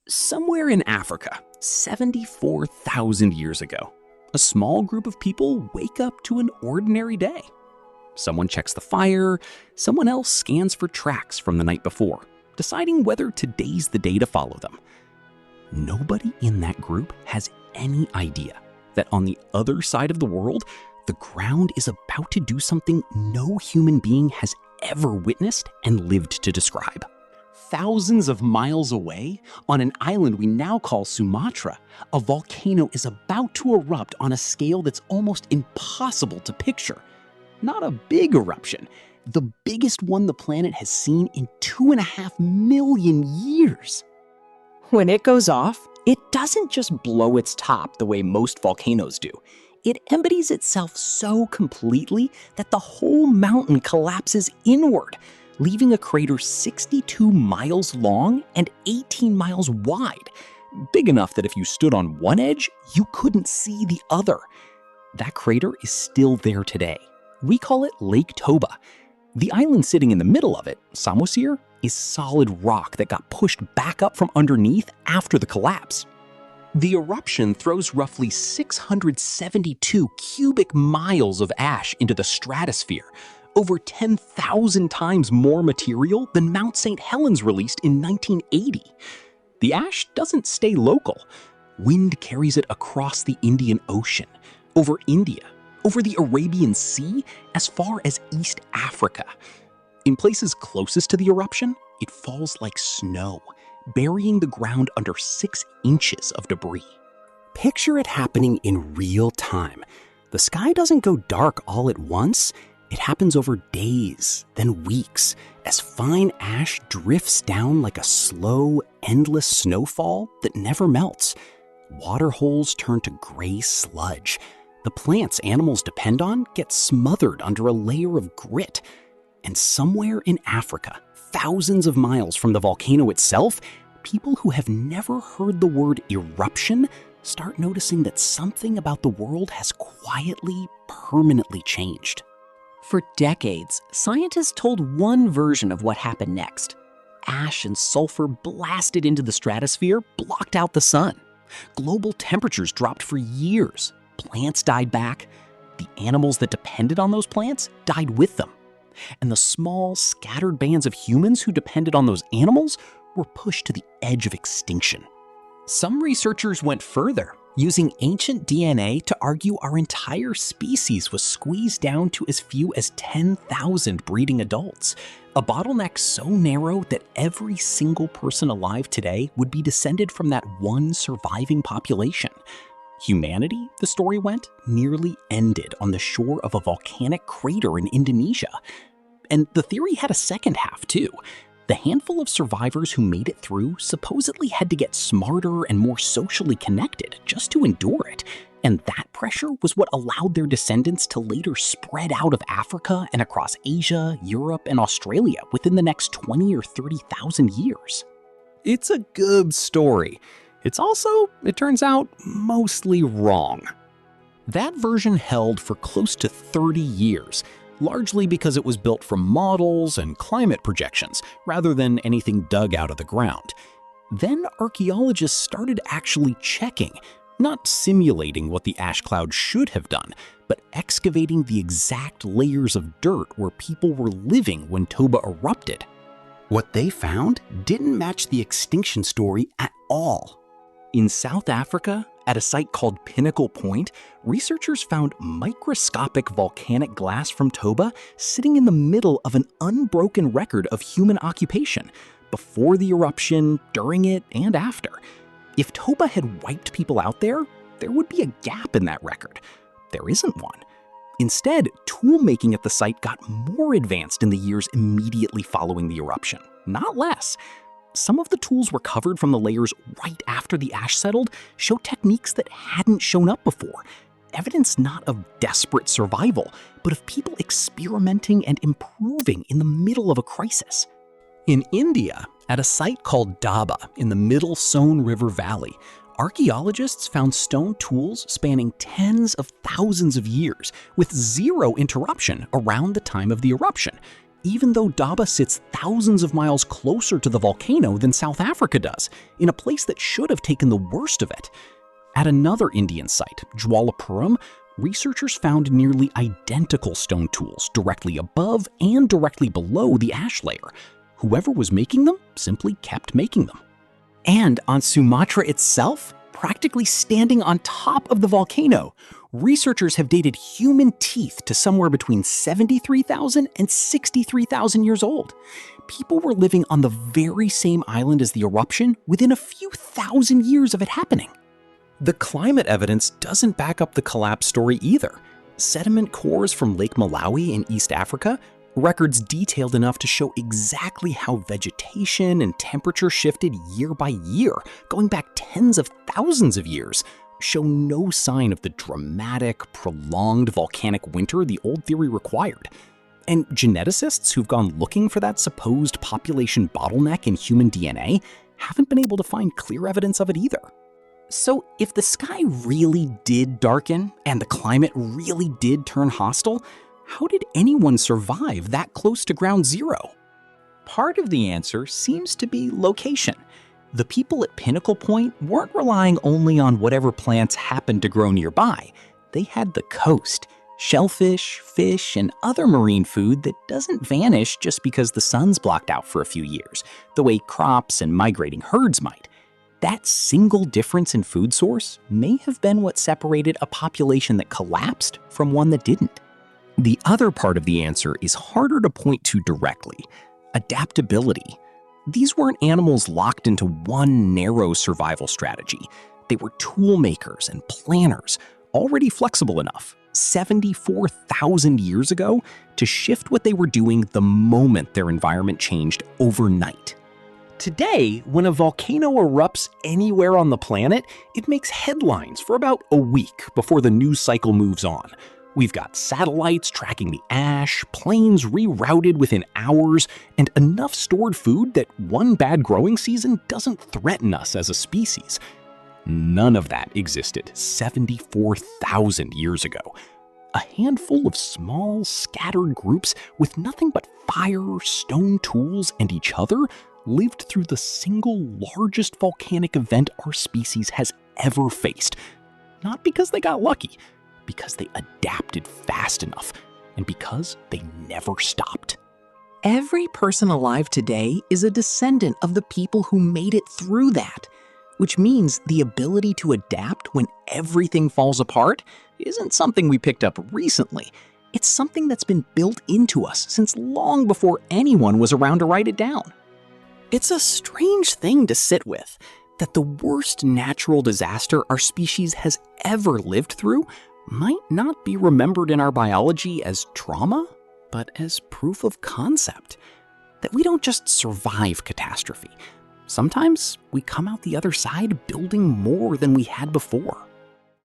Somewhere in Africa, 74,000 years ago, a small group of people wake up to an ordinary day. Someone checks the fire, someone else scans for tracks from the night before, deciding whether today's the day to follow them. Nobody in that group has any idea that on the other side of the world, the ground is about to do something no human being has ever witnessed and lived to describe. Thousands of miles away, on an island we now call Sumatra, a volcano is about to erupt on a scale that's almost impossible to picture. Not a big eruption, the biggest one the planet has seen in 2.5 million years. When it goes off, it doesn't just blow its top the way most volcanoes do. It empties itself so completely that the whole mountain collapses inward, leaving a crater 62 miles long and 18 miles wide, big enough that if you stood on one edge, you couldn't see the other. That crater is still there today. We call it Lake Toba. The island sitting in the middle of it, Samosir, is solid rock that got pushed back up from underneath after the collapse. The eruption throws roughly 672 cubic miles of ash into the stratosphere, over 10,000 times more material than Mount St. Helens released in 1980. The ash doesn't stay local. Wind carries it across the Indian Ocean, over India, over the Arabian Sea, as far as East Africa. In places closest to the eruption, it falls like snow, burying the ground under 6 inches of debris. Picture it happening in real time. The sky doesn't go dark all at once. It happens over days, then weeks, as fine ash drifts down like a slow, endless snowfall that never melts. Water holes turn to gray sludge. The plants animals depend on get smothered under a layer of grit. And somewhere in Africa, thousands of miles from the volcano itself, people who have never heard the word eruption start noticing that something about the world has quietly, permanently changed. For decades, scientists told one version of what happened next. Ash and sulfur blasted into the stratosphere, blocked out the sun. Global temperatures dropped for years. Plants died back. The animals that depended on those plants died with them. And the small, scattered bands of humans who depended on those animals were pushed to the edge of extinction. Some researchers went further, using ancient DNA to argue our entire species was squeezed down to as few as 10,000 breeding adults, a bottleneck so narrow that every single person alive today would be descended from that one surviving population. Humanity, the story went, nearly ended on the shore of a volcanic crater in Indonesia. And the theory had a second half, too. The handful of survivors who made it through supposedly had to get smarter and more socially connected just to endure it. And that pressure was what allowed their descendants to later spread out of Africa and across Asia, Europe, and Australia within the next 20 or 30,000 years. It's a good story. It's also, it turns out, mostly wrong. That version held for close to 30 years, largely because it was built from models and climate projections, rather than anything dug out of the ground. Then archaeologists started actually checking, not simulating what the ash cloud should have done, but excavating the exact layers of dirt where people were living when Toba erupted. What they found didn't match the extinction story at all. In South Africa, at a site called Pinnacle Point, researchers found microscopic volcanic glass from Toba sitting in the middle of an unbroken record of human occupation, before the eruption, during it, and after. If Toba had wiped people out there, there would be a gap in that record. There isn't one. Instead, tool making at the site got more advanced in the years immediately following the eruption, not less. Some of the tools recovered from the layers right after the ash settled show techniques that hadn't shown up before. Evidence not of desperate survival, but of people experimenting and improving in the middle of a crisis. In India, at a site called Toba in the Middle Sone River Valley, archaeologists found stone tools spanning tens of thousands of years with zero interruption around the time of the eruption, even though Toba sits thousands of miles closer to the volcano than South Africa does, in a place that should have taken the worst of it. At another Indian site, Jwalapuram, researchers found nearly identical stone tools directly above and directly below the ash layer. Whoever was making them simply kept making them. And on Sumatra itself, practically standing on top of the volcano, researchers have dated human teeth to somewhere between 73,000 and 63,000 years old. People were living on the very same island as the eruption within a few thousand years of it happening. The climate evidence doesn't back up the collapse story either. Sediment cores from Lake Malawi in East Africa, records detailed enough to show exactly how vegetation and temperature shifted year by year, going back tens of thousands of years, show no sign of the dramatic, prolonged volcanic winter the old theory required. And geneticists who've gone looking for that supposed population bottleneck in human DNA haven't been able to find clear evidence of it either. So if the sky really did darken and the climate really did turn hostile, how did anyone survive that close to ground zero? Part of the answer seems to be location. The people at Pinnacle Point weren't relying only on whatever plants happened to grow nearby. They had the coast, shellfish, fish, and other marine food that doesn't vanish just because the sun's blocked out for a few years, the way crops and migrating herds might. That single difference in food source may have been what separated a population that collapsed from one that didn't. The other part of the answer is harder to point to directly: adaptability. These weren't animals locked into one narrow survival strategy. They were tool makers and planners, already flexible enough, 74,000 years ago, to shift what they were doing the moment their environment changed overnight. Today, when a volcano erupts anywhere on the planet, it makes headlines for about a week before the news cycle moves on. We've got satellites tracking the ash, planes rerouted within hours, and enough stored food that one bad growing season doesn't threaten us as a species. None of that existed 74,000 years ago. A handful of small, scattered groups with nothing but fire, stone tools, and each other lived through the single largest volcanic event our species has ever faced. Not because they got lucky, because they adapted fast enough, and because they never stopped. Every person alive today is a descendant of the people who made it through that, which means the ability to adapt when everything falls apart isn't something we picked up recently. It's something that's been built into us since long before anyone was around to write it down. It's a strange thing to sit with, that the worst natural disaster our species has ever lived through might not be remembered in our biology as trauma, but as proof of concept. That we don't just survive catastrophe. Sometimes we come out the other side building more than we had before.